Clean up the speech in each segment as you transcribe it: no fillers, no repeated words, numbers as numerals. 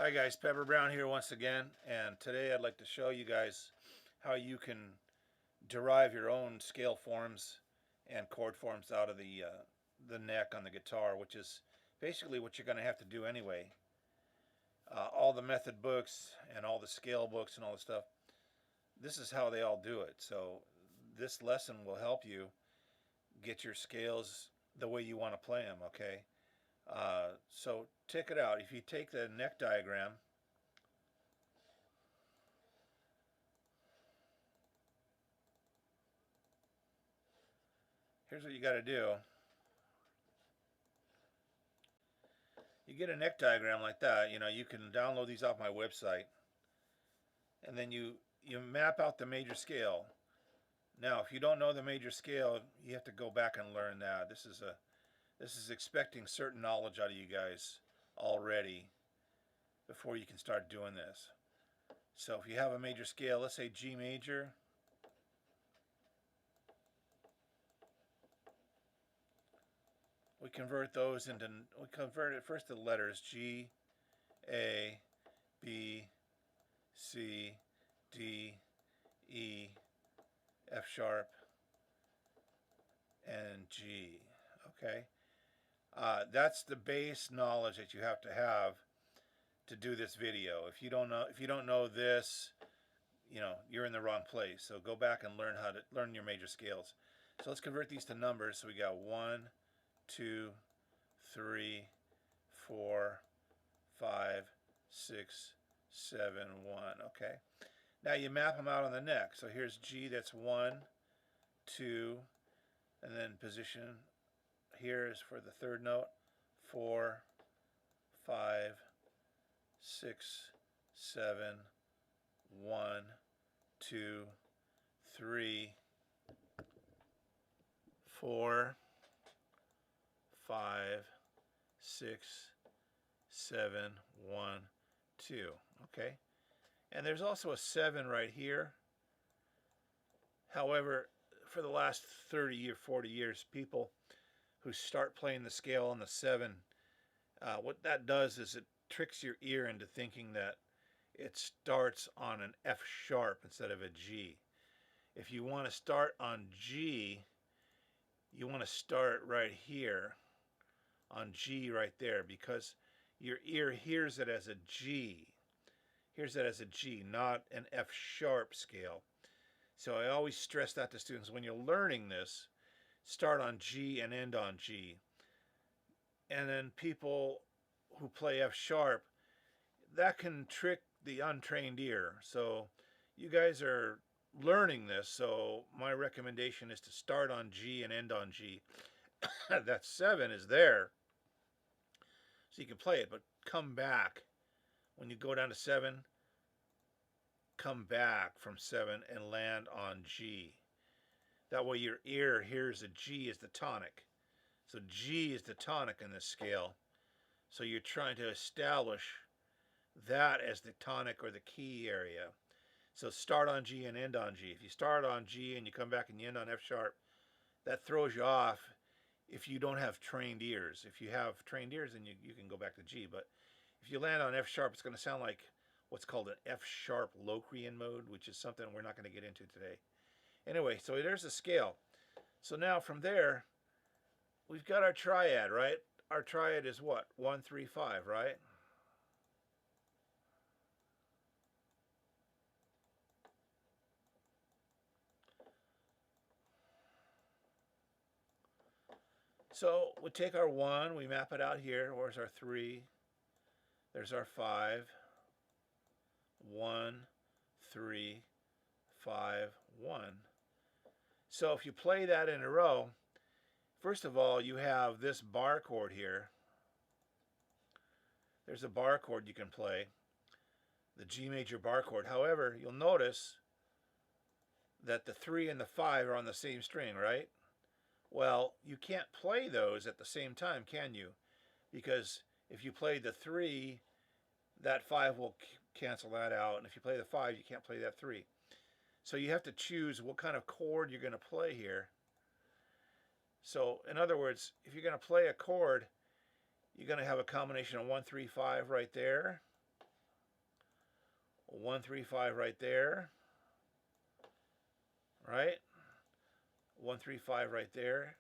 Hi guys, Pepper Brown here once again, and today I'd like to show you guys how you can derive your own scale forms and chord forms out of the neck on the guitar, which is basically what you're going to have to do anyway. All the method books and all the scale books and all the stuff, this is how they all do it. So this lesson will help you get your scales the way you want to play them, okay? So check it out. If you take the neck diagram, here's what you got to do. You get a neck diagram like that. You can download these off my website, and then you map out the major scale. Now, if you don't know the major scale, you have to go back and learn that. This is expecting certain knowledge out of you guys already before you can start doing this. So if you have a major scale, let's say G major, we convert it first to the letters G, A, B, C, D, E, F sharp, and G. Okay, that's the base knowledge that you have to do this video. If you don't know this, you're in the wrong place. So go back and learn your major scales. So let's convert these to numbers. So we got 1, 2, 3, 4, 5, 6, 7, 1. Okay. Now you map them out on the neck. So here's G, that's 1, 2, and then position here is for the third note, 4, 5, 6, 7, 1, 2, 3, 4, 5, 6, 7, 1, 2. Okay. And there's also a 7 right here. However, for the last 30 or 40 years, people who start playing the scale on the 7, what that does is it tricks your ear into thinking that it starts on an F sharp instead of a G. If you want to start on G, you want to start right here on G right there, because your ear hears it as a G. Here's that as a G, not an F sharp scale. So I always stress that to students. When you're learning this, start on G and end on G. And then people who play F sharp, that can trick the untrained ear. So you guys are learning this, so my recommendation is to start on G and end on G. That 7 is there, so you can play it, but come back. When you go down to 7, come back from 7 and land on G. That way your ear hears a G as the tonic. So G is the tonic in this scale. So you're trying to establish that as the tonic or the key area. So start on G and end on G. If you start on G and you come back and you end on F sharp, that throws you off if you don't have trained ears. If you have trained ears, then you can go back to G. But if you land on F sharp, it's going to sound like what's called an F sharp Locrian mode, which is something we're not going to get into today. Anyway, so there's the scale. So now from there, we've got our triad, right? Our triad is what? 1, 3, 5, right? So we take our 1, we map it out here. Where's our 3? There's our 5. 1, 3, 5, 1. So if you play that in a row, first of all, you have this bar chord here. There's a bar chord you can play, the G major bar chord. However, you'll notice that the 3 and the 5 are on the same string, right? Well, you can't play those at the same time, can you? Because if you play the 3, that 5 will cancel that out. And if you play the 5, you can't play that 3. So you have to choose what kind of chord you're going to play here. So in other words, if you're going to play a chord, you're going to have a combination of 1, 3, 5 right there. 1, 3, 5 right there, right? 1, 3, 5 right there.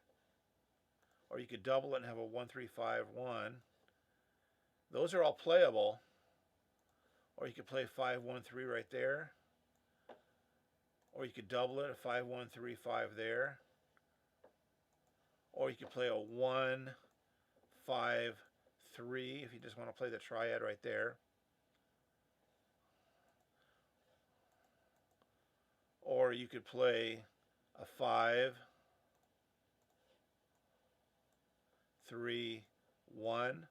Or you could double it and have a 1, 3, 5, 1. Those are all playable. Or you could play 5, 1, 3 right there. Or you could double it, a 5, 1, 3, 5 there. Or you could play a 1, 5, 3 if you just want to play the triad right there. Or you could play a 5, 3, 1.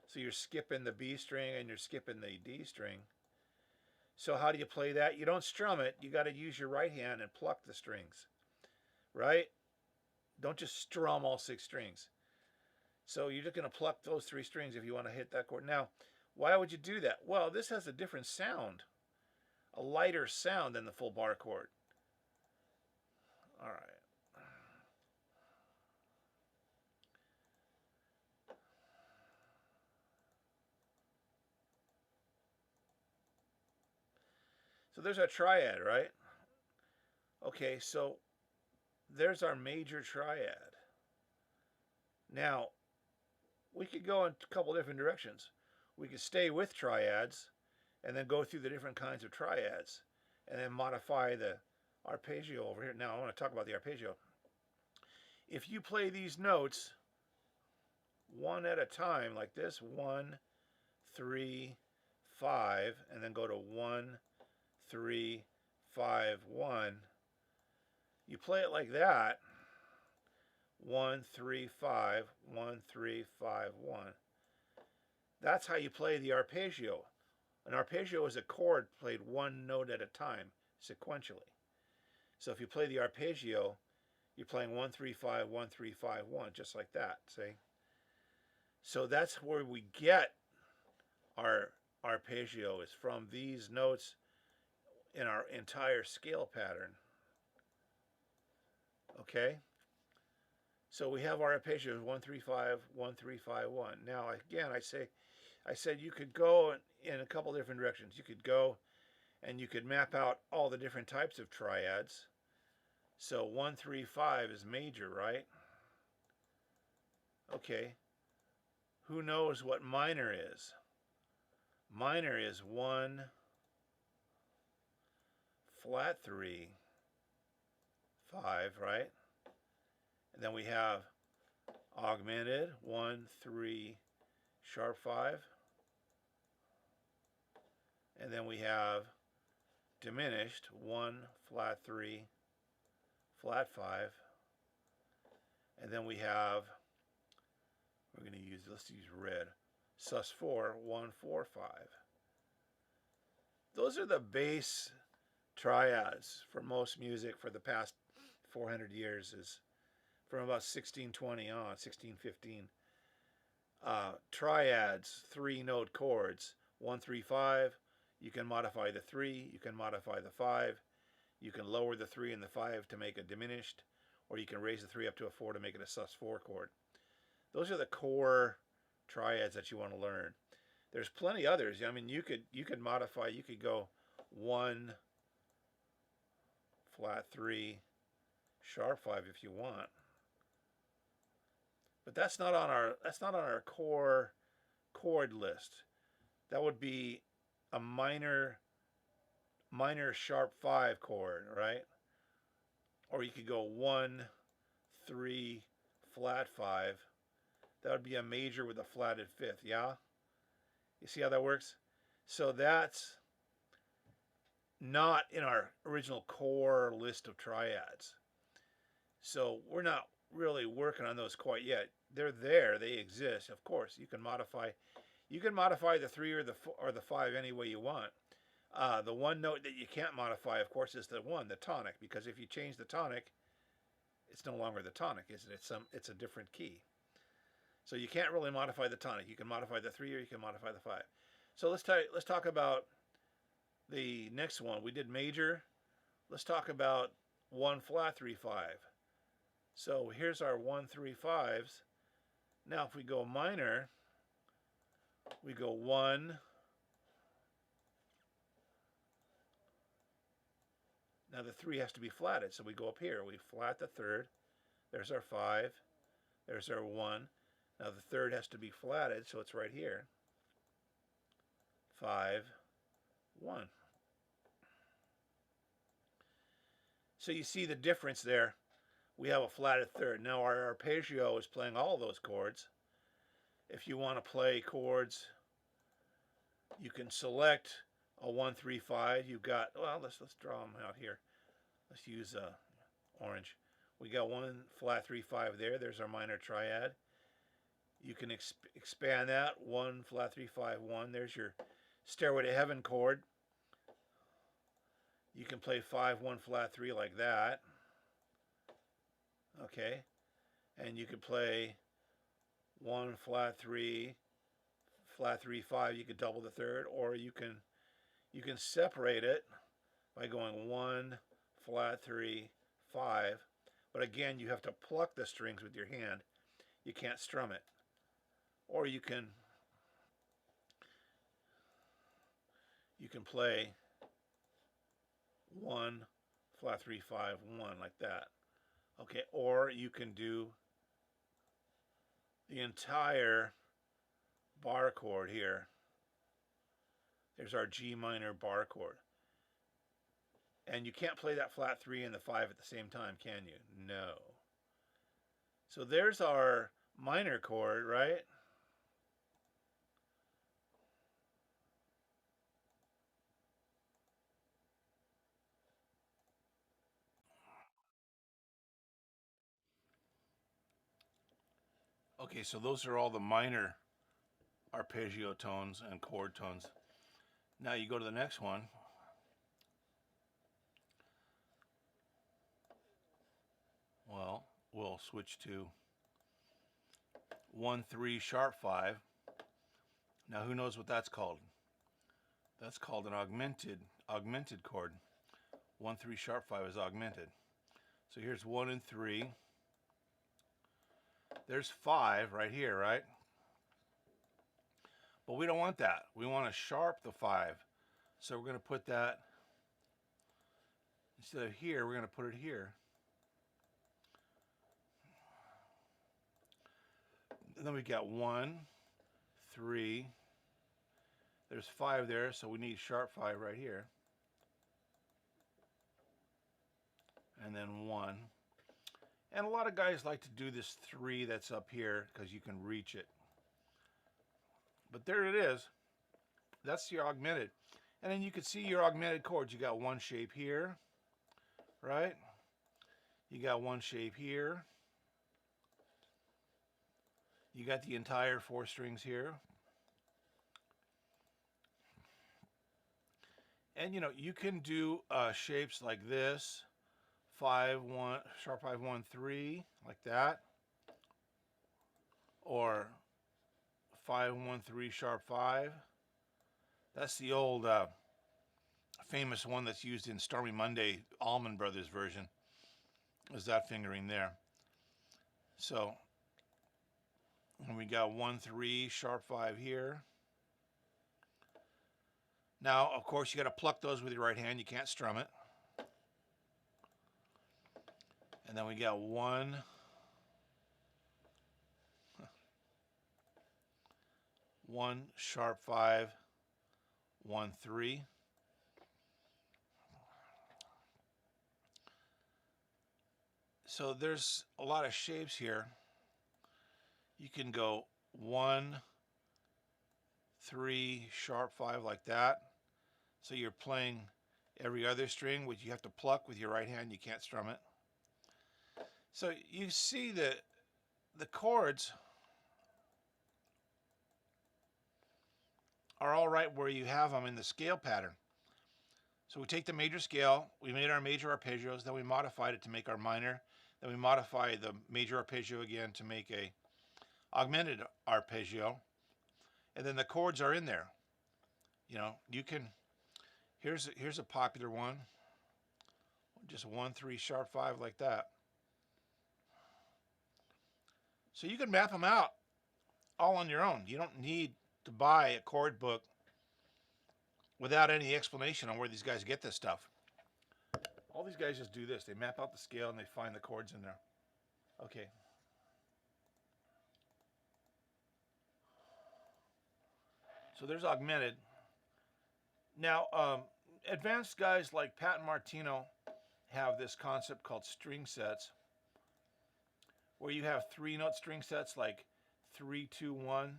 So you're skipping the B string and you're skipping the D string. So how do you play that? You don't strum it. You got to use your right hand and pluck the strings, right? Don't just strum all 6 strings. So you're just going to pluck those 3 strings if you want to hit that chord. Now, why would you do that? Well, this has a different sound, a lighter sound than the full bar chord. All right. So there's our triad, right? Okay, so there's our major triad. Now, we could go in a couple different directions. We could stay with triads and then go through the different kinds of triads and then modify the arpeggio over here. Now, I want to talk about the arpeggio. If you play these notes one at a time like this, 1, 3, 5, and then go to 1, 3, 5, 1. You play it like that. 1, 3, 5, 1, 3, 5, 1. That's how you play the arpeggio. An arpeggio is a chord played one note at a time, sequentially. So if you play the arpeggio, you're playing 1, 3, 5, 1, 3, 5, 1, just like that, see? So that's where we get our arpeggio, is from these notes in our entire scale pattern. Okay? So we have our arpeggios 1, 3, 5, 1, 3, 5, 1. Now again, I said you could go in a couple different directions. You could go and you could map out all the different types of triads. So 1, 3, 5 is major, right? Okay. Who knows what minor is? Minor is 1, flat 3, 5, right? And then we have augmented 1, 3, sharp 5. And then we have diminished 1, flat 3, flat 5. And then we have, let's use red, sus4, 1, 4, 5. Those are the base triads for most music for the past 400 years, is from about 1620 on, 1615. Triads, 3-note chords, 1, 3, 5. You can modify the 3, you can modify the 5, you can lower the 3 and the 5 to make a diminished, or you can raise the 3 up to a 4 to make it a sus4 chord. Those are the core triads that you want to learn. There's plenty others. I mean, you could modify, you could go 1, flat 3, sharp 5 if you want. But that's not on our core chord list. That would be a minor sharp 5 chord, right? Or you could go 1, 3, flat 5. That would be a major with a flatted 5th, yeah? You see how that works? So that's not in our original core list of triads. So we're not really working on those quite yet. They're there, they exist. Of course, you can modify the 3 or the 5 any way you want. The one note that you can't modify, of course, is the 1, the tonic, because if you change the tonic, it's no longer the tonic, is it? It's a different key. So you can't really modify the tonic. You can modify the 3 or you can modify the 5. So let's talk about the next one. We did major. Let's talk about 1, flat 3, 5. So here's our 1, 3, 5s. Now if we go minor, we go 1, Now the 3 has to be flatted, so we go up here. We flat the 3rd. There's our 5. There's our 1. Now the 3rd has to be flatted, so it's right here. 5, 1. So you see the difference there. We have a flatted 3rd. Now our arpeggio is playing all those chords. If you want to play chords, you can select a 1, 3, 5. You've got, well, let's draw them out here. Let's use orange. We got 1 flat 3, 5 there. There's our minor triad. You can expand that. 1 flat 3, 5, 1. There's your Stairway to Heaven chord. You can play 5, 1 flat 3 like that. Okay, and you could play 1 flat 3, flat 3, 5. You could double the 3rd, or you can separate it by going 1 flat 3, 5. But again, you have to pluck the strings with your hand. You can't strum it. Or you can play 1 flat 3, 5, 1 like that. Okay, or you can do the entire bar chord here. There's our G minor bar chord. And you can't play that flat 3 and the 5 at the same time, can you? No. So there's our minor chord, right? Okay, so those are all the minor arpeggio tones and chord tones. Now you go to the next one. Well, we'll switch to 1, 3 sharp 5. Now who knows what that's called? That's called an augmented chord. 1, 3 sharp 5 is augmented. So here's 1 and 3. There's 5 right here, right? But we don't want that. We want to sharp the 5. So we're going to put that, instead of here, we're going to put it here. And then we got 1, 3. There's 5 there, so we need sharp 5 right here. And then 1. And a lot of guys like to do this 3 that's up here because you can reach it. But there it is. That's your augmented. And then you can see your augmented chords. You got 1 shape here, right? You got 1 shape here. You got the entire 4 strings here. And you know, you can do shapes like this. 5, 1, sharp 5, 1, 3, like that. Or 5, 1, 3, sharp 5. That's the old famous one that's used in Stormy Monday, Allman Brothers version. Is that fingering there. So, and we got 1, 3, sharp 5 here. Now, of course, you got to pluck those with your right hand. You can't strum it. And then we got 1, 1 sharp 5, 1, 3. So there's a lot of shapes here. You can go 1, 3, sharp 5 like that. So you're playing every other string, which you have to pluck with your right hand. You can't strum it. So you see that the chords are all right where you have them in the scale pattern. So we take the major scale, we made our major arpeggios, then we modified it to make our minor, then we modify the major arpeggio again to make a augmented arpeggio, and then the chords are in there. You know, you can, here's a popular one, just 1, 3 sharp 5 like that. So you can map them out all on your own. You don't need to buy a chord book without any explanation on where these guys get this stuff. All these guys just do this. They map out the scale and they find the chords in there. Okay. So there's augmented. Now, advanced guys like Pat and Martino have this concept called string sets, where you have 3-note string sets like 3, 2, 1.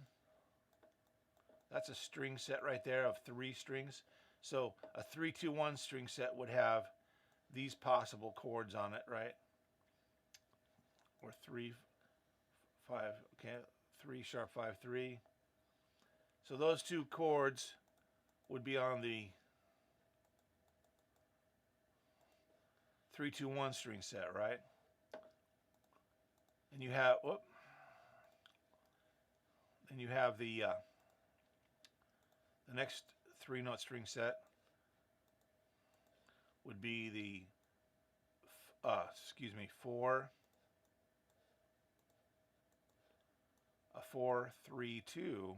That's a string set right there of 3 strings. So a 3, 2, 1 string set would have these possible chords on it, right? Or 3, 5, okay, 3 sharp 5, 3. So those 2 chords would be on the 3, 2, 1 string set, right? And you have, whoop, and you have the next 3-note string set would be the 4, a 4, 3, 2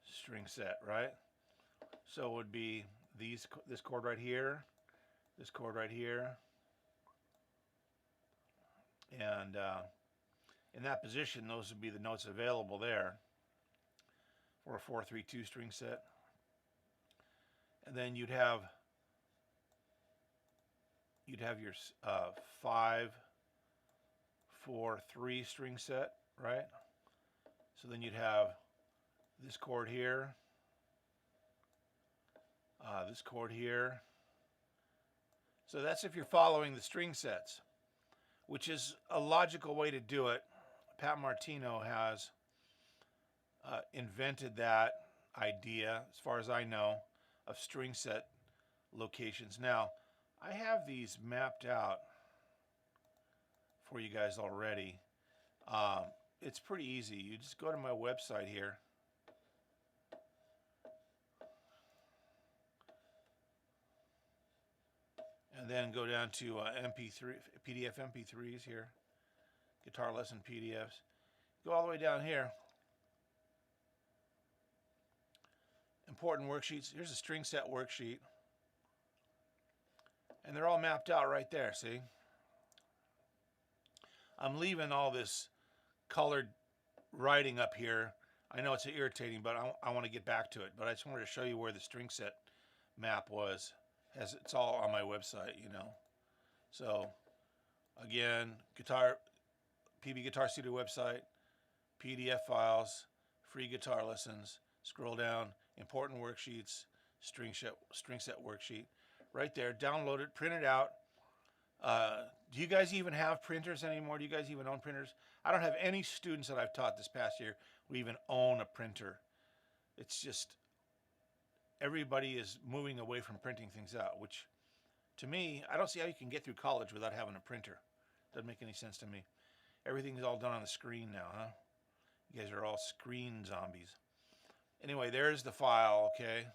string set, right? So it would be this chord right here, this chord right here, and in that position, those would be the notes available there for a 4, 3, 2 string set. And then you'd have your 5, 4, 3 string set, right? So then you'd have this chord here, this chord here. So that's if you're following the string sets, which is a logical way to do it. Pat Martino has invented that idea, as far as I know, of string set locations. Now, I have these mapped out for you guys already. It's pretty easy. You just go to my website here. And then go down to PDF MP3s here, guitar lesson PDFs. Go all the way down here. Important worksheets. Here's a string set worksheet. And they're all mapped out right there, see? I'm leaving all this colored writing up here. I know it's irritating, but I want to get back to it. But I just wanted to show you where the string set map was. It's all on my website, you know. So, again, PB Guitar Studio website, PDF files, free guitar lessons. Scroll down, important worksheets, string set worksheet. Right there, download it, print it out. Do you guys even have printers anymore? Do you guys even own printers? I don't have any students that I've taught this past year who even own a printer. It's just everybody is moving away from printing things out, which to me, I don't see how you can get through college without having a printer. Doesn't make any sense to me. Everything's all done on the screen now, huh? You guys are all screen zombies. Anyway, there's the file, okay?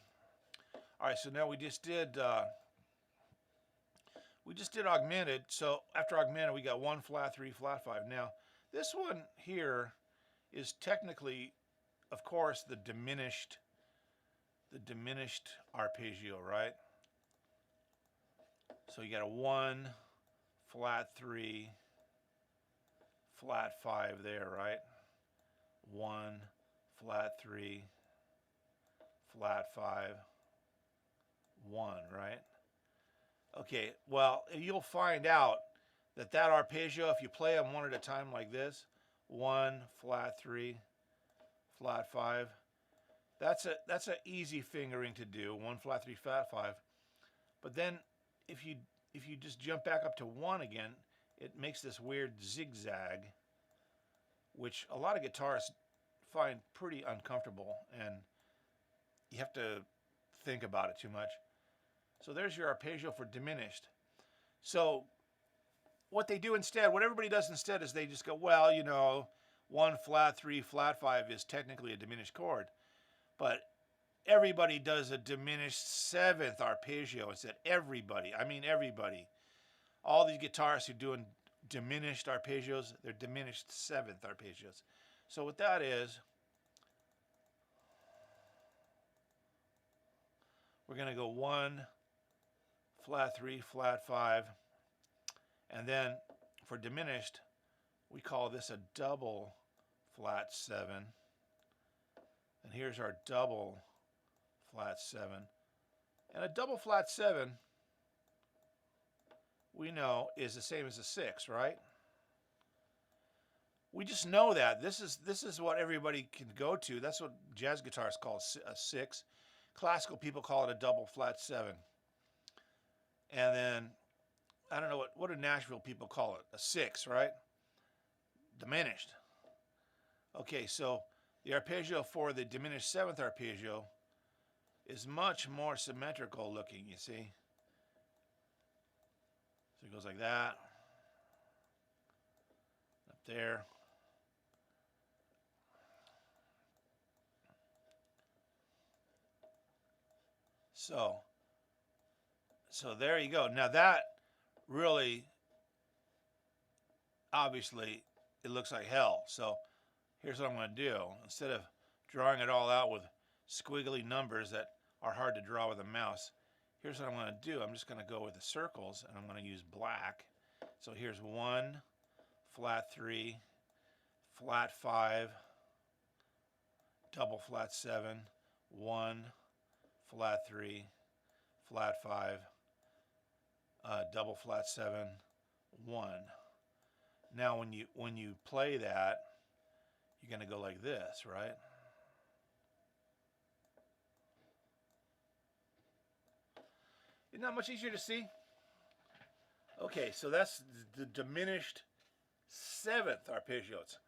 All right, so now we just did augmented. So after augmented, we got 1 flat 3 flat 5. Now, this one here is technically, of course, the diminished arpeggio, right? So you got a 1 flat 3 flat 5 there, right? 1 flat 3 flat 5 1, right? Okay, well, you'll find out that arpeggio, if you play them one at a time like this, 1 flat 3 flat 5, that's an easy fingering to do, 1 flat 3 flat 5. But then if you just jump back up to 1 again, it makes this weird zigzag, which a lot of guitarists find pretty uncomfortable, and you have to think about it too much. So there's your arpeggio for diminished. So what they do instead, what everybody does instead is they just go, well, you know, 1 flat 3 flat 5 is technically a diminished chord, but everybody does a diminished 7th arpeggio instead. Everybody, I mean everybody. All these guitarists who are doing diminished arpeggios, they're diminished 7th arpeggios. So what that is, we're going to go 1 flat 3, flat 5. And then for diminished, we call this a double flat 7. And here's our double flat 7. And a double flat 7, we know, is the same as a 6, right? We just know that. This is what everybody can go to. That's what jazz guitarists call a 6. Classical people call it a double flat 7. And then, I don't know, what do Nashville people call it? A 6, right? Diminished. Okay, so the arpeggio for the diminished 7th arpeggio is much more symmetrical looking, you see. So it goes like that. Up there. So there you go. Now that really, obviously, it looks like hell. So here's what I'm going to do. Instead of drawing it all out with squiggly numbers that are hard to draw with a mouse, here's what I'm going to do. I'm just going to go with the circles, and I'm going to use black. So here's 1, flat 3, flat 5, double flat 7, 1, flat 3, flat 5, double flat 7, 1. Now when you play that, you're going to go like this, right? Isn't that much easier to see? Okay, so that's the diminished 7th arpeggios.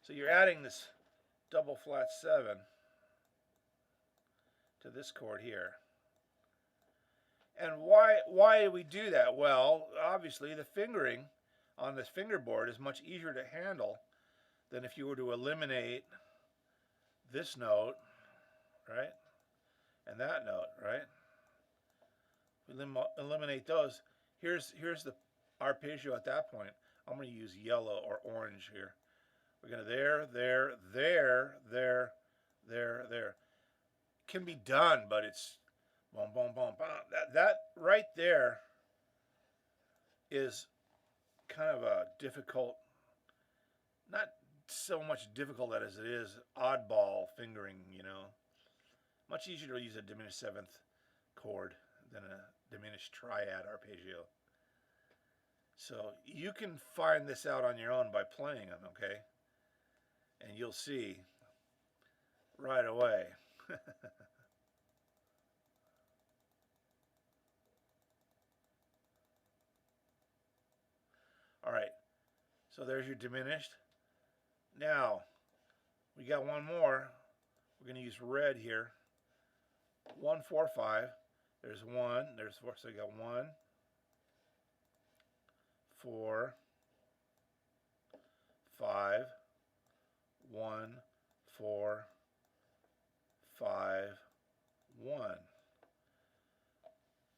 So you're adding this double flat 7 to this chord here. And why do we do that? Well, obviously the fingering on this fingerboard is much easier to handle than if you were to eliminate this note, right? And that note, right? We eliminate those. Here's the arpeggio at that point. I'm going to use yellow or orange here. We're going to there. Can be done, but it's boom, boom, boom, boom. That right there is kind of a difficult, not so much difficult as it is oddball fingering, you know. Much easier to use a diminished 7th chord than a diminished triad arpeggio. So you can find this out on your own by playing them, okay? And you'll see right away. All right, so there's your diminished. Now, we got one more. We're going to use red here. 1, 4, 5. There's 1, there's 4, so we got 1, 4, 5, 1, 4, 5, 1.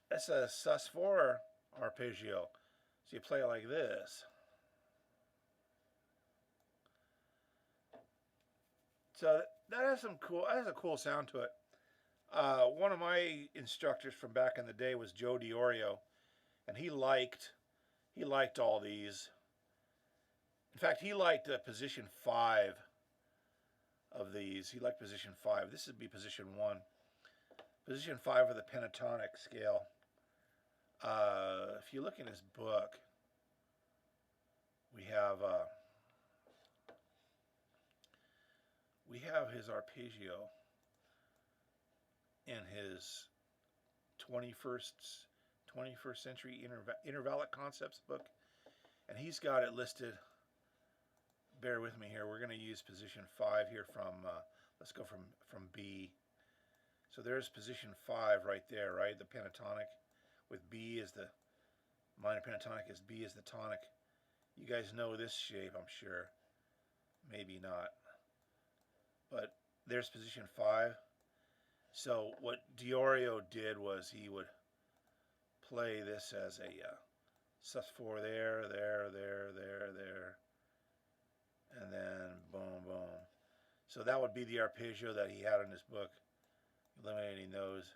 That's a sus4 arpeggio. So you play it like this. So that has a cool sound to it. One of my instructors from back in the day was Joe Diorio, and he liked all these. In fact, he liked position 5 of these. He liked position 5. This would be position 1. Position 5 of the pentatonic scale. If you look in his book, we have his arpeggio in his 21st century intervallic concepts book, and he's got it listed. Bear with me here. We're going to use position 5 here from let's go from B. So there's position 5 right there, right? The pentatonic with B as the minor pentatonic, as B as the tonic. You guys know this shape, I'm sure. Maybe not. But there's position 5. So what Diorio did was he would play this as a sus4 there, and then boom, boom. So that would be the arpeggio that he had in his book, eliminating those.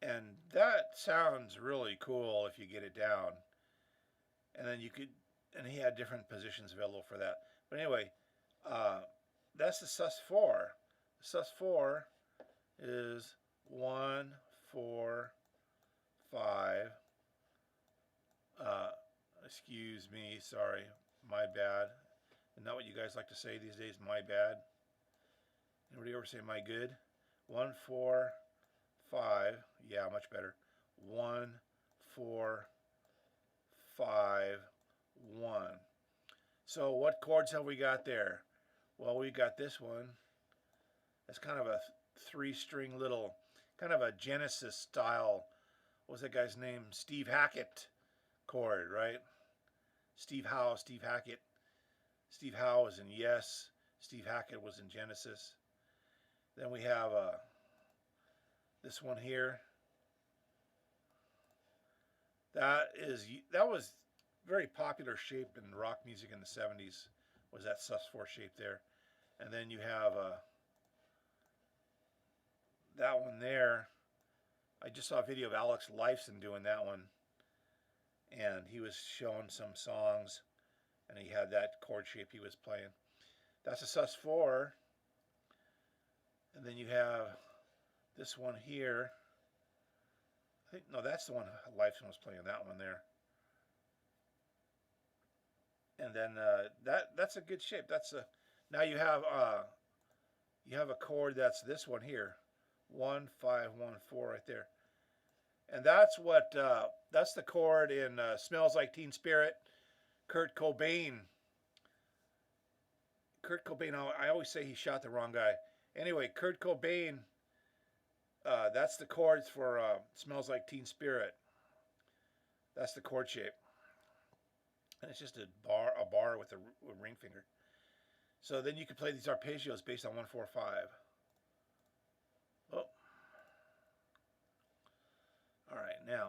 And that sounds really cool if you get it down. And then you could, and he had different positions available for that. But anyway, that's the sus4. The sus4 is 1, 4, 5. Excuse me, sorry, my bad. Isn't that what you guys like to say these days? My bad. Anybody ever say my good? 1, 4, 5. Yeah, much better. 1, 4, 5, 1. So what chords have we got there? Well, we got this one. It's kind of a 3-string little, kind of a Genesis style. What's that guy's name? Steve Hackett chord, right? Steve Hackett. Steve Howe was in Yes. Steve Hackett was in Genesis. Then we have this one here. That was very popular shape in rock music in the 70s. Was that sus4 shape there? And then you have that one there. I just saw a video of Alex Lifeson doing that one, and he was showing some songs, and he had that chord shape he was playing. That's a sus4. And then you have this one here. I think, no, that's the one Lifeson was playing, that one there. And then that's a good shape. Now you have a chord that's this one here. 1, 5, 1, 4 right there. And that's the chord in Smells Like Teen Spirit. Kurt Cobain. I always say he shot the wrong guy. Anyway, Kurt Cobain, that's the chords for Smells Like Teen Spirit. That's the chord shape. And it's just a bar with a ring finger. So then you can play these arpeggios based on 1, 4, 5. Oh. All right, now.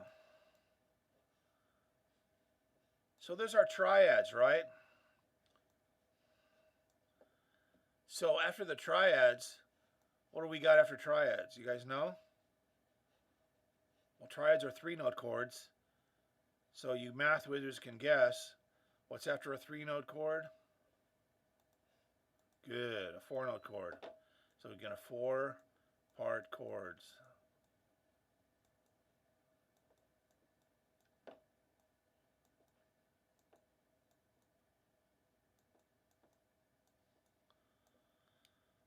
So there's our triads, right? So after the triads, what do we got after triads? You guys know? Well, triads are 3-note chords. So you math wizards can guess what's after a 3-note chord? Good, a 4-note chord. So we get a 4-part chords.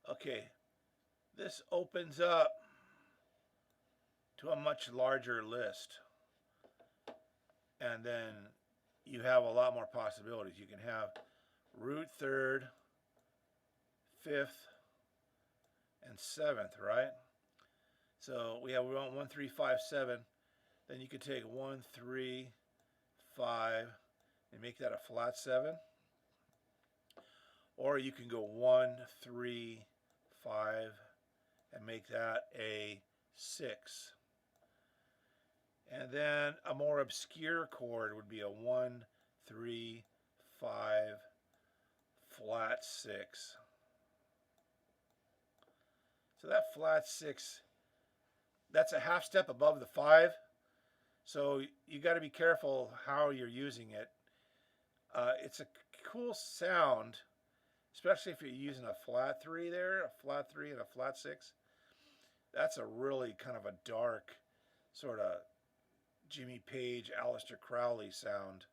Okay, this opens up to a much larger list. And then you have a lot more possibilities. You can have root 3rd, 5th, and 7th, right? So we have 1, 3, 5, 7. Then you could take 1, 3, 5, and make that a flat 7. Or you can go 1, 3, 5, and make that a 6. And then a more obscure chord would be a 1, 3, 5, flat 6. So that flat 6, that's a half step above the 5. So you got to be careful how you're using it. It's a cool sound, especially if you're using a flat 3 there, a flat 3 and a flat 6. That's a really kind of a dark sort of Jimmy Page, Aleister Crowley sound.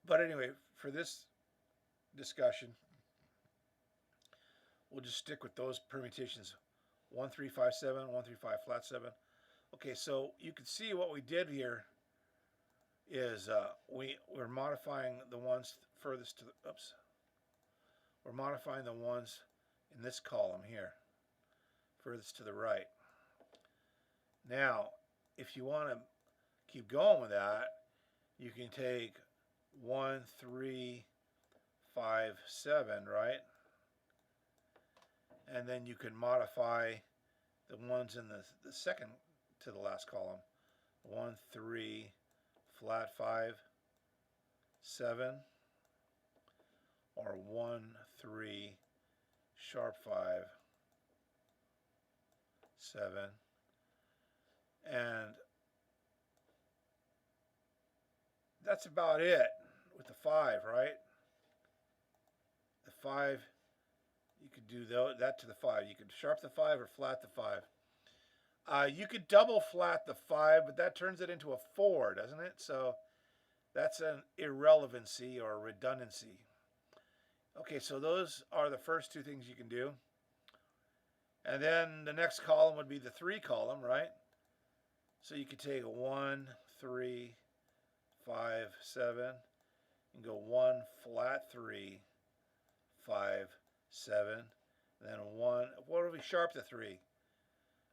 But anyway, for this discussion, we'll just stick with those permutations. 1, 3, 5, 7, 1, 3, 5, flat 7. Okay, so you can see what we did here is we're modifying the ones furthest to the, we're modifying the ones in this column here, furthest to the right. Now, if you want to keep going with that, you can take 1, 3, 5, 7, right? And then you can modify the ones in the second to the last column. 1, 3, flat 5, 7, or 1, 3, sharp 5, 7, And that's about it with the 5, right? The 5, you could do that to the 5. You could sharp the 5 or flat the 5. You could double flat the 5, but that turns it into a 4, doesn't it? So that's an irrelevancy or redundancy. Okay, so those are the first 2 things you can do. And then the next column would be the 3 column, right? So you could take a 1, 3, 5, 7, and go 1, flat 3, 5, 7, and then 1. What do we sharp the 3?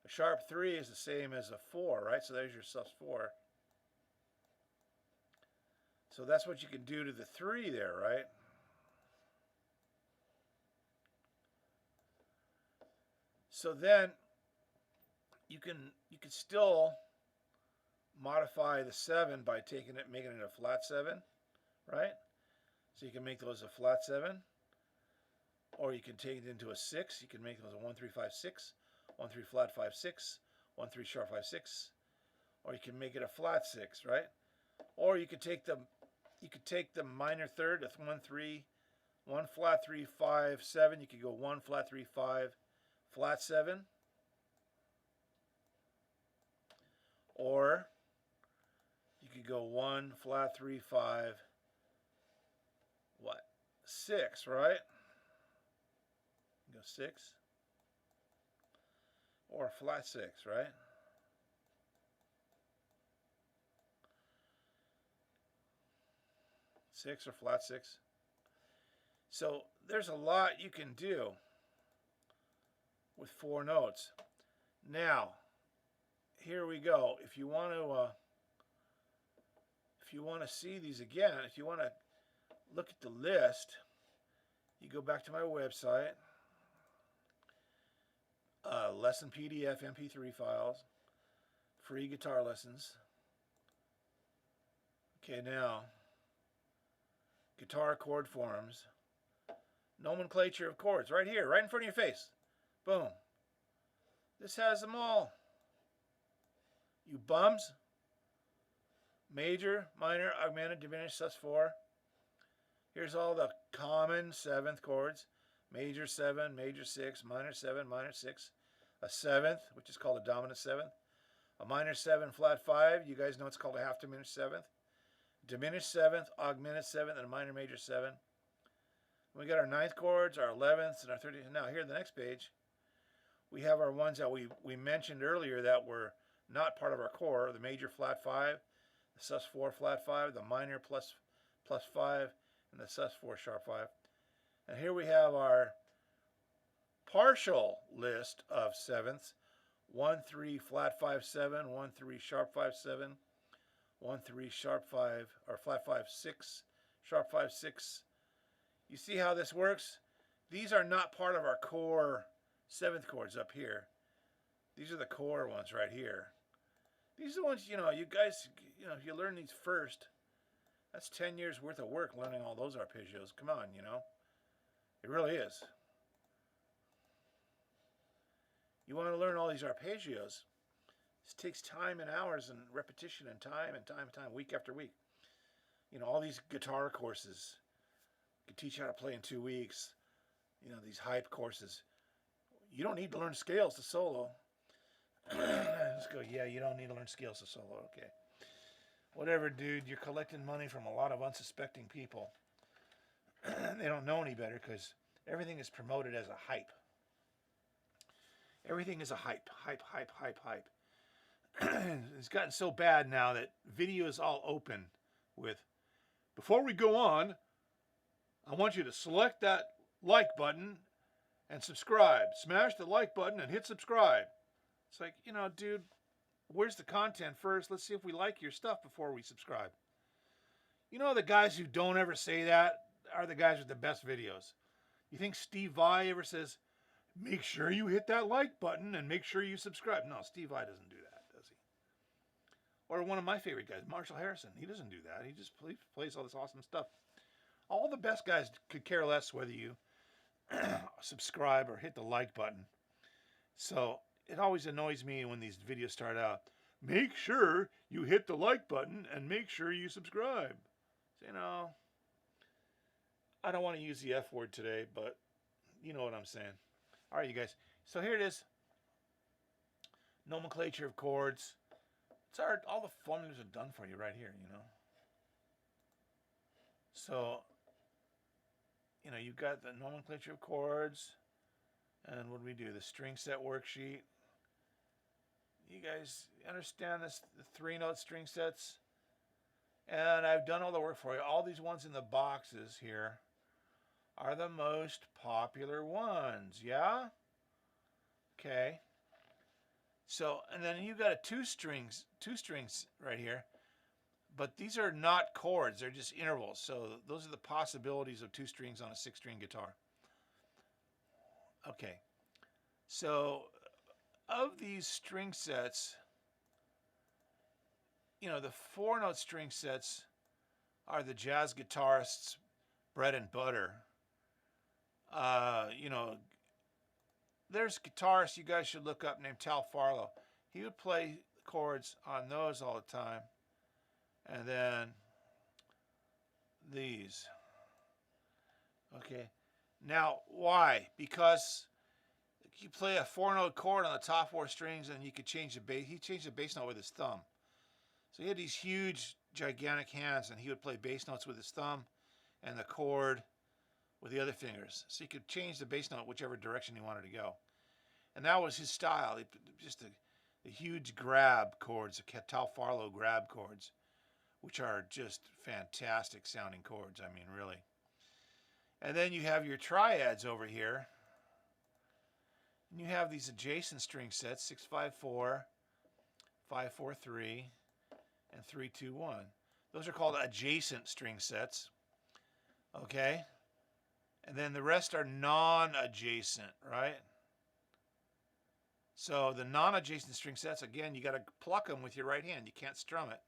A sharp 3 is the same as a 4, right? So there's your sus4. So that's what you can do to the 3 there, right? So then you can still modify the 7 by making it a flat 7, right? So you can make those a flat 7, or you can take it into a 6. You can make those a 1, 3, 5, 6, 1, 3 flat 5, 6, 1, 3 sharp 5, 6, or you can make it a flat 6, right? Or you could take the minor third, the 1, 3, 1 flat 3, 5, 7. You could go 1 flat 3, 5, flat 7, or you could go 1 flat 3, 5, what? 6, right? Go 6, or flat 6, right? Six or flat 6. So there's a lot you can do with 4 notes. Now, here we go. If you want to see these again, if you want to look at the list, you go back to my website, lesson PDF, MP3 files, free guitar lessons. Okay, now, guitar chord forms, nomenclature of chords, right here, right in front of your face. Boom. This has them all. You bums. Major, minor, augmented, diminished, sus4. Here's all the common 7th chords. Major 7, major 6, minor 7, minor 6. A 7th, which is called a dominant 7th. A minor 7, flat 5. You guys know it's called a half diminished 7th. Diminished 7th, augmented 7th, and a minor major 7. We got our 9th chords, our 11ths, and our 30th. Now, here on the next page, we have our ones that we mentioned earlier that were not part of our core. The major flat 5, the sus4 flat 5, the minor plus 5, and the sus4 sharp 5. And here we have our partial list of 7ths. 1, 3, flat 5, 7, 1, 3, sharp 5, 7, 1, 3, sharp 5, or flat 5, 6, sharp 5, 6. You see how this works? These are not part of our core 7th chords up here. These are the core ones right here. These are the ones, you guys, if you learn these first, that's 10 years worth of work learning all those arpeggios. Come on, It really is. You want to learn all these arpeggios. This takes time and hours and repetition and time, week after week. All these guitar courses. You can teach how to play in 2 weeks. These hype courses. You don't need to learn scales to solo. Let's go, yeah, you don't need to learn scales to solo. Okay. Whatever, dude. You're collecting money from a lot of unsuspecting people. They don't know any better because everything is promoted as a hype. Everything is a hype. Hype. It's gotten so bad now that video is all open with, before we go on, I want you to select that like button and subscribe. Smash the like button and hit subscribe. It's like, dude, where's the content first? Let's see if we like your stuff before we subscribe. The guys who don't ever say that are the guys with the best videos. You think Steve Vai ever says, make sure you hit that like button and make sure you subscribe? No, Steve Vai doesn't do that, does he? Or one of my favorite guys, Marshall Harrison. He doesn't do that. He just plays all this awesome stuff. All the best guys could care less whether you subscribe or hit the like button. So it always annoys me when these videos start out. make sure you hit the like button and make sure you subscribe. So, you know, I don't want to use the F word today, but you know what I'm saying. All right, you guys. So here it is. Nomenclature of chords. It's all the formulas are done for you right here, you know. So, you know, you've got the nomenclature of chords. And what do we do? The string set worksheet. You guys understand this, the 3-note string sets? And I've done all the work for you. All these ones in the boxes here are the most popular ones, yeah? Okay. So, and then you've got a two strings right here. But these are not chords, they're just intervals. So those are the possibilities of 2 strings on a 6-string guitar. Okay. So of these string sets, you know, the 4-note string sets are the jazz guitarist's bread and butter. You know, there's a guitarist you guys should look up named Tal Farlow. He would play chords on those all the time. And then these. Okay. Now, why? Because you play a 4-note chord on the top 4 strings and you could change the bass. He changed the bass note with his thumb. So he had these huge, gigantic hands, and he would play bass notes with his thumb and the chord with the other fingers. So he could change the bass note whichever direction he wanted to go. And that was his style. Just the huge grab chords, the Tal Farlow grab chords, which are just fantastic sounding chords. I mean, really. And then you have your triads over here. And you have these adjacent string sets, 6-5-4, 5-4-3, and 3-2-1. Those are called adjacent string sets. Okay? And then the rest are non-adjacent, right? So the non-adjacent string sets, again, you got to pluck them with your right hand. You can't strum it.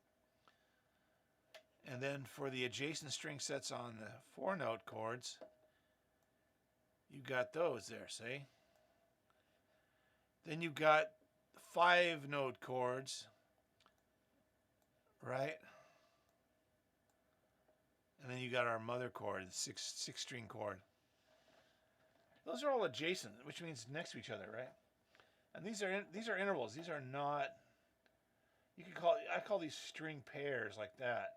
And then for the adjacent string sets on the 4-note chords, you've got those there, see? Then you've got 5-note chords, right? And then you got our mother chord, the 6-string chord. Those are all adjacent, which means next to each other, right? And these are intervals. These are not. I call these string pairs like that.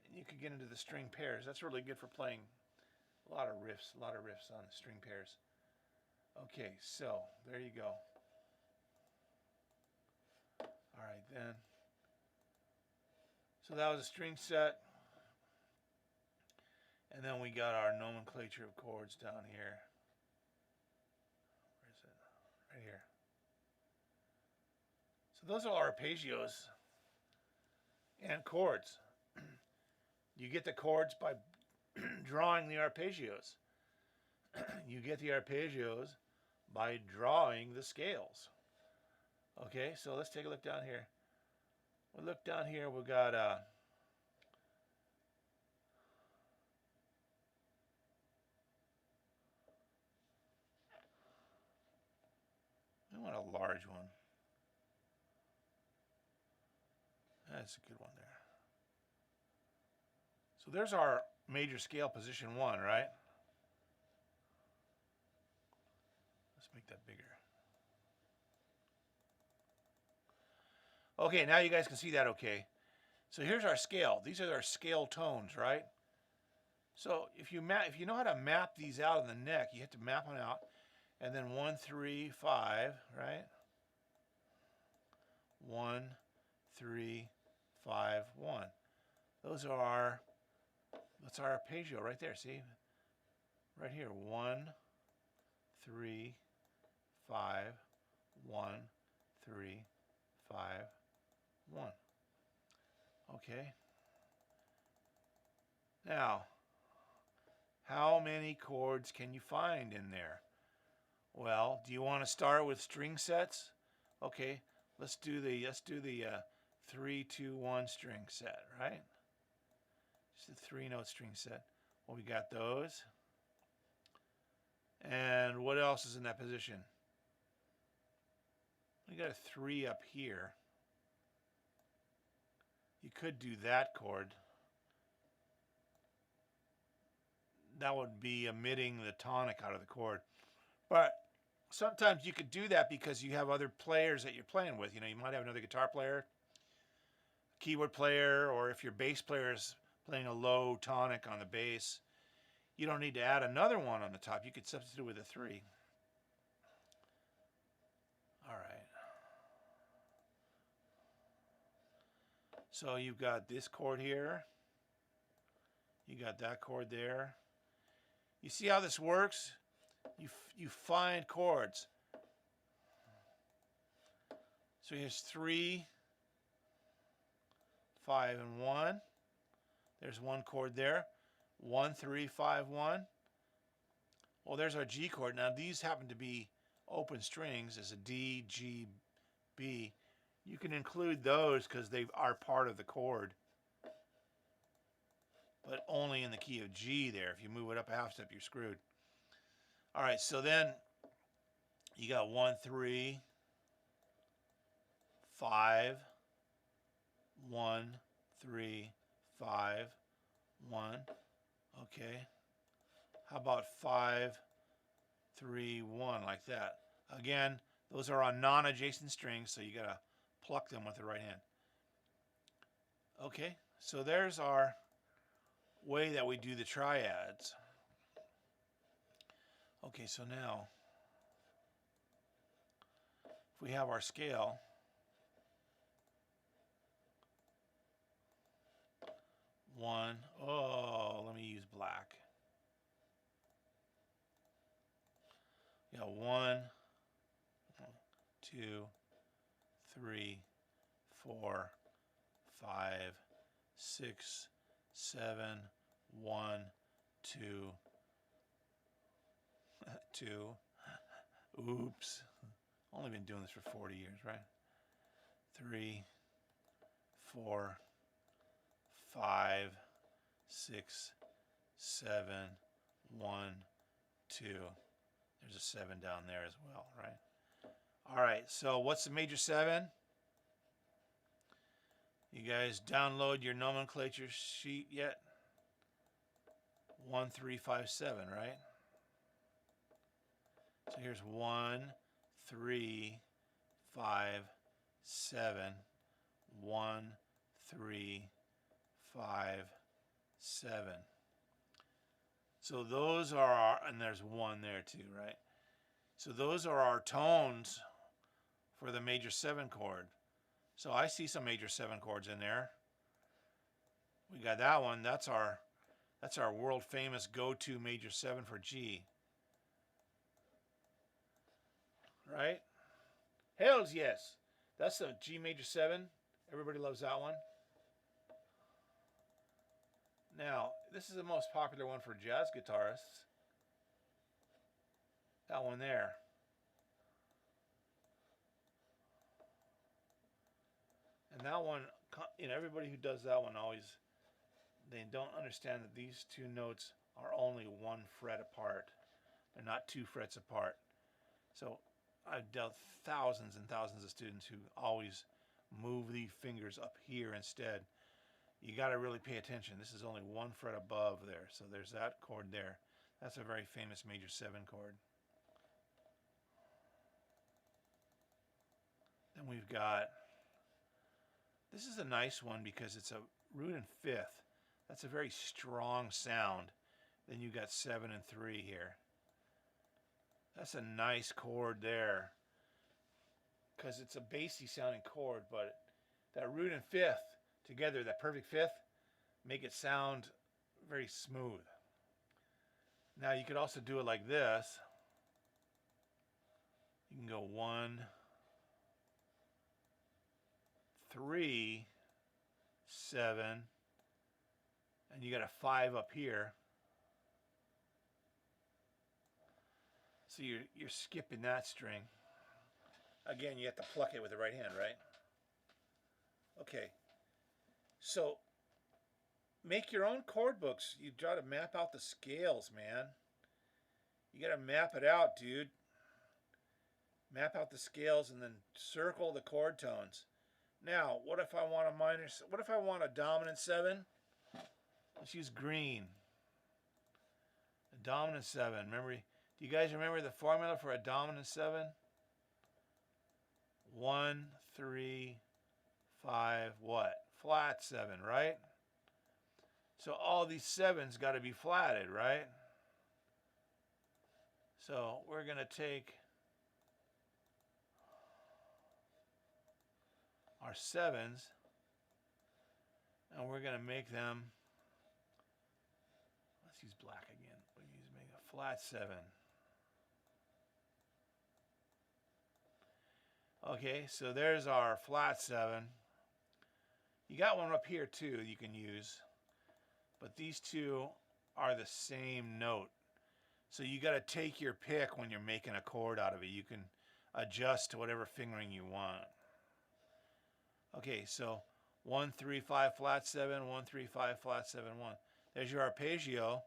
And you could get into the string pairs. That's really good for playing a lot of riffs on the string pairs. Okay, so there you go. All right, then. So that was a string set. And then we got our nomenclature of chords down here. Where is it? Right here. So those are arpeggios and chords. You get the chords by drawing the arpeggios. You get the arpeggios by drawing the scales. Okay, so let's take a look down here. We look down here, we've got we want a large one. That's a good one there. So there's our major scale position 1, right? Let's make that bigger. Okay, now you guys can see that okay. So here's our scale. These are our scale tones, right? So if you know how to map these out in the neck, you have to map them out. And then 1, 3, 5, right? 1, 3, 5, 1. That's our arpeggio right there, see? Right here, 1, 3, 5, 1, 3, 5, 1. Okay. Now, how many chords can you find in there? Well, do you want to start with string sets? Okay, let's do the 3-2-1 string set, right? Just a 3-note string set. Well, we got those. And what else is in that position? We got a 3 up here. You could do that chord. That would be omitting the tonic out of the chord. But sometimes you could do that because you have other players that you're playing with. You know, you might have another guitar player, keyboard player, or if your bass player is playing a low tonic on the bass, you don't need to add another one on the top. You could substitute with a 3. All right. So you've got this chord here. You got that chord there. You see how this works? You find chords. So here's 3, 5, and 1. There's one chord there. 1, 3, 5, 1. Well, there's our G chord. Now these happen to be open strings as a D, G, B. You can include those because they are part of the chord, but only in the key of G there. If you move it up a half step, you're screwed. All right, so then you got 1, 3, 5, 1, 3, 5, 1. Okay. How about 5, 3, 1, like that? Again, those are on non-adjacent strings, so you gotta pluck them with the right hand. Okay, so there's our way that we do the triads. Okay, so now if we have our scale, one, oh, let me use black. Yeah, 1, 2, 3, 4, 5, 6, 7, 1, 2, 2. Oops. Only been doing this for 40 years, right? 3, 4, 5, 6, 7, 1, 2. There's a 7 down there as well, right? All right, so what's the major 7? You guys download your nomenclature sheet yet? 1, 3, 5, 7, right? So here's 1, 3, 5, 7, 1, 3, 5, 7. So those are our, and there's 1 there too, right? So those are our tones for the major 7 chord. So I see some major 7 chords in there. We got that one. That's our world famous go-to major 7 for G. Right? Hells yes. That's the G major 7. Everybody loves that one. Now, this is the most popular one for jazz guitarists. That one there. And that one, you know, everybody who does that one always, they don't understand that these 2 notes are only 1 fret apart. They're not 2 frets apart. So I've dealt thousands and thousands of students who always move the fingers up here instead. You got to really pay attention. This is only 1 fret above there. So there's that chord there. That's a very famous major 7 chord. Then we've got, this is a nice one because it's a root and 5th. That's a very strong sound. Then you got 7 and 3 here. That's a nice chord there because it's a bassy sounding chord, but that root and 5th together, that perfect 5th, make it sound very smooth. Now you could also do it like this. You can go 1, 3, 7, and you got a 5 up here. So you're skipping that string. Again, you have to pluck it with the right hand, right? Okay. So make your own chord books. You try to map out the scales, man. You got to map it out, dude. Map out the scales and then circle the chord tones. Now, what if I want a minor? What if I want a dominant 7? Let's use green. A dominant 7. Remember? Do you guys remember the formula for a dominant 7? 1, 3, 5, what? Flat 7, right? So all these 7s got to be flatted, right? So we're going to take our 7s and we're going to make them, let's use black again. We'll make a flat 7. Okay, so there's our flat 7. You got one up here too you can use, but these two are the same note. So you got to take your pick when you're making a chord out of it. You can adjust to whatever fingering you want. Okay, so 1, 3, 5, flat 7, 1, 3, 5, flat 7, 1. There's your arpeggio.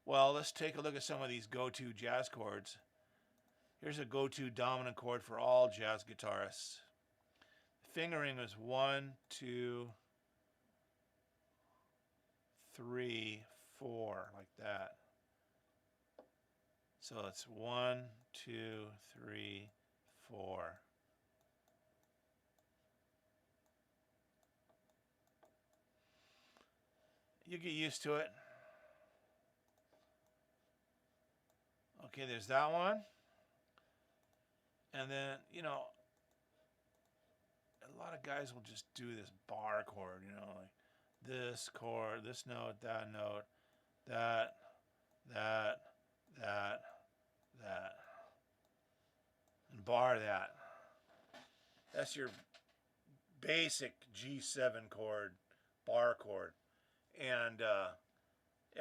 Well, let's take a look at some of these go-to jazz chords. Here's a go-to dominant chord for all jazz guitarists. Fingering is 1, 2, 3, 4, like that. So it's 1, 2, 3, 4. You get used to it. Okay, there's that one. And then, you know, a lot of guys will just do this bar chord, you know, like this chord, this note, that, that, and bar that. That's your basic G7 chord, bar chord. And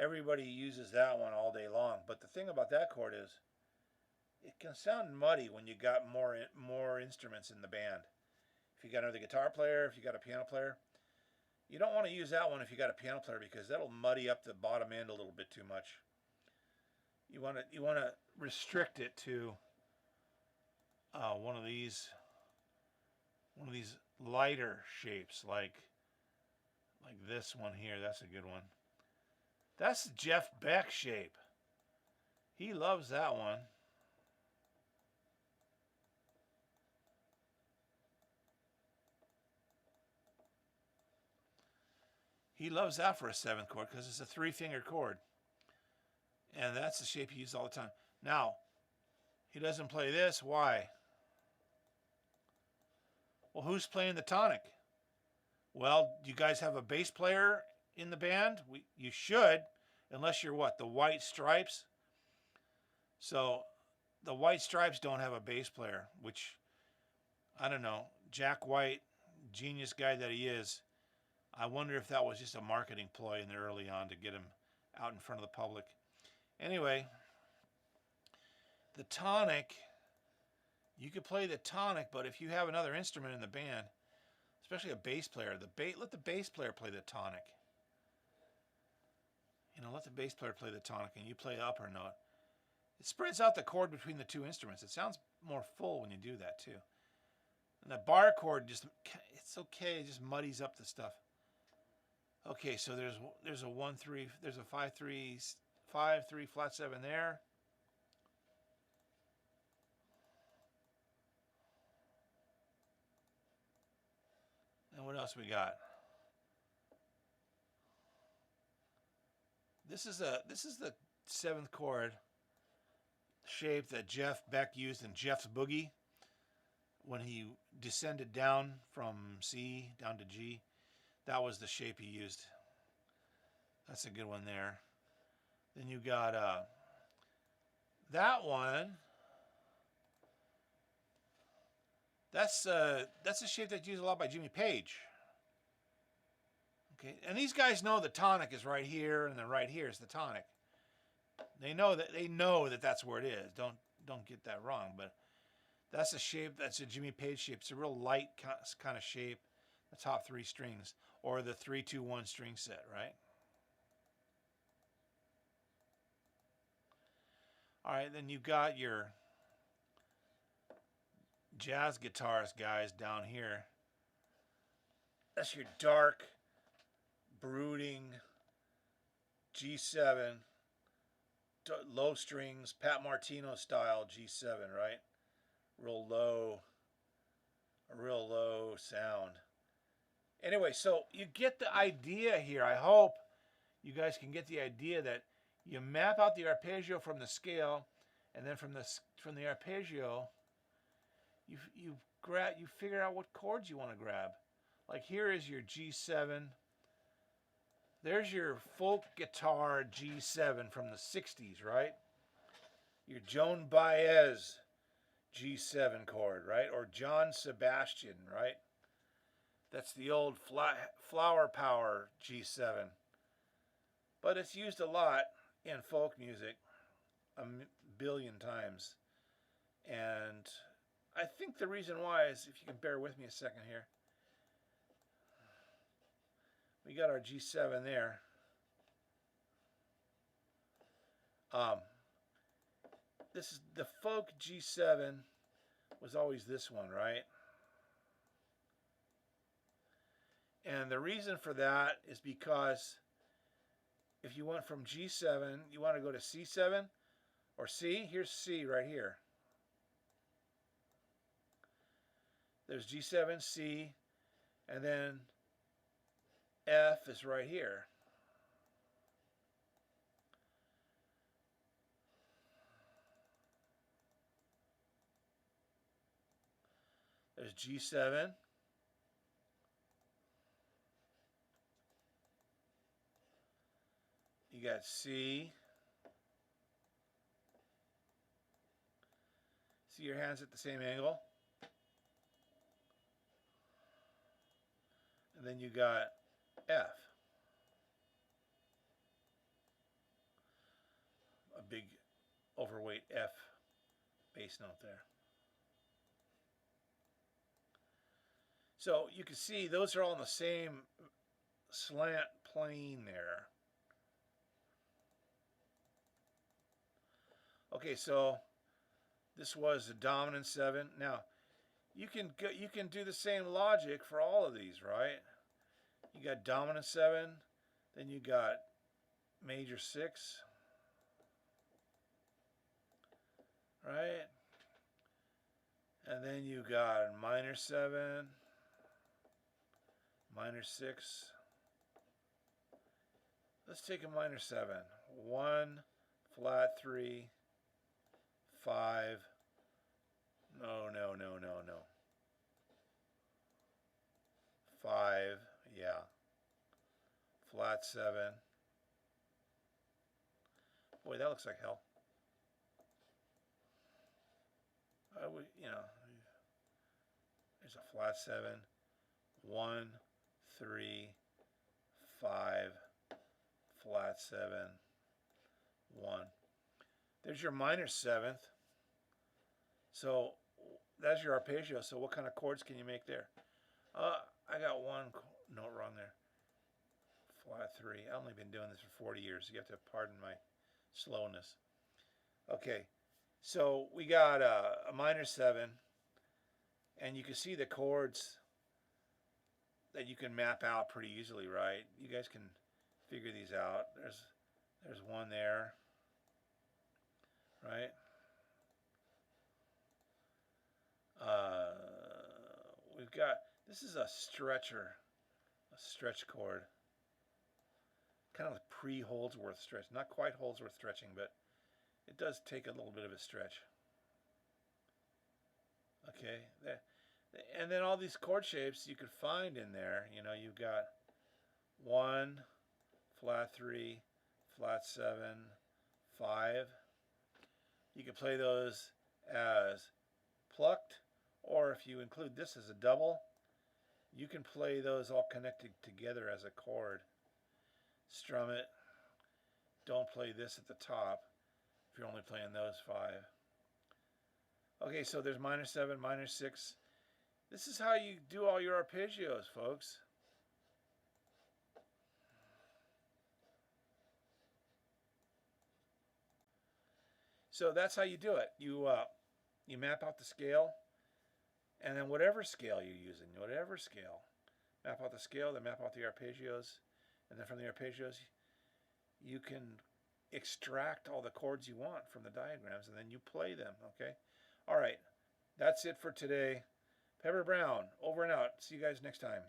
everybody uses that one all day long. But the thing about that chord is it can sound muddy when you got more instruments in the band. If you got another guitar player, if you got a piano player, you don't want to use that one if you got a piano player because that'll muddy up the bottom end a little bit too much. You want to restrict it to one of these lighter shapes, like this one here. That's a good one. That's Jeff Beck's shape. He loves that one. He loves that for a 7th chord because it's a 3-finger chord. And that's the shape he uses all the time. Now, he doesn't play this. Why? Well, who's playing the tonic? Well, do you guys have a bass player in the band? You should, unless you're what? The White Stripes? So, the White Stripes don't have a bass player, which, I don't know, Jack White, genius guy that he is, I wonder if that was just a marketing ploy in there early on to get him out in front of the public. Anyway, the tonic, you could play the tonic, but if you have another instrument in the band, especially a bass player, let the bass player play the tonic. You know, let the bass player play the tonic and you play the upper note. It spreads out the chord between the two instruments. It sounds more full when you do that too. And the bar chord it's okay, it just muddies up the stuff. Okay, so there's a 1 3, there's a 5 3 flat 7 there. And what else we got? This is the 7th chord shape that Jeff Beck used in Jeff's Boogie when he descended down from C down to G. That was the shape he used. That's a good one there. Then you got that one. That's a shape that's used a lot by Jimmy Page. Okay, and these guys know the tonic is right here, and then right here is the tonic. They know that that's where it is. Don't get that wrong. But that's a shape. That's a Jimmy Page shape. It's a real light kind of shape. The top 3 strings, or the 3-2-1 string set, right? All right, then you've got your jazz guitarist guys down here. That's your dark, brooding G7, low strings, Pat Martino style G7, right? Real low, a real low sound. Anyway, so you get the idea here. I hope you guys can get the idea that you map out the arpeggio from the scale, and then from the arpeggio, you figure out what chords you want to grab. Like here is your G7. There's your folk guitar G7 from the 60s, right? Your Joan Baez G7 chord, right? Or John Sebastian, right? That's the old flower power G7. But it's used a lot in folk music, a billion times. And I think the reason why is, if you can bear with me a second here, we got our G7 there. This is the folk G7 was always this one, right? And the reason for that is because if you went from G7, you want to go to C7 or C. Here's C right here. There's G7, C, and then F is right here. There's G7. You got C. See your hands at the same angle. And then you got F. A big overweight F bass note there. So you can see those are all in the same slant plane there. Okay, so this was the dominant 7. Now, you can do the same logic for all of these, right? You got dominant 7, then you got major 6, right? And then you got minor 7, minor 6. Let's take a minor 7. 1, flat 3, 5. No. 5, yeah. Flat 7. Boy, that looks like hell. There's a flat 7. 1, 3, 5, flat 7, 1. There's your minor 7th. So that's your arpeggio. So what kind of chords can you make there? I got one note wrong there. Flat 3. I've only been doing this for 40 years. You have to pardon my slowness. Okay, so we got a minor 7, and you can see the chords that you can map out pretty easily, right? You guys can figure these out. There's one there, right? We've got, this is a stretch chord. Kind of pre-Holdsworth stretch. Not quite Holdsworth stretching, but it does take a little bit of a stretch. Okay, and then all these chord shapes you could find in there. You know, you've got 1, flat 3, flat 7, 5. You can play those as plucked, or if you include this as a double, you can play those all connected together as a chord. Strum it. Don't play this at the top if you're only playing those 5. Okay, so there's minor 7, minor 6. This is how you do all your arpeggios, folks. So that's how you do it. You map out the scale, And then whatever scale you're using, whatever scale, map out the scale, then map out the arpeggios, and then from the arpeggios, you can extract all the chords you want from the diagrams, and then you play them, okay? All right, that's it for today. Pepper Brown, over and out. See you guys next time.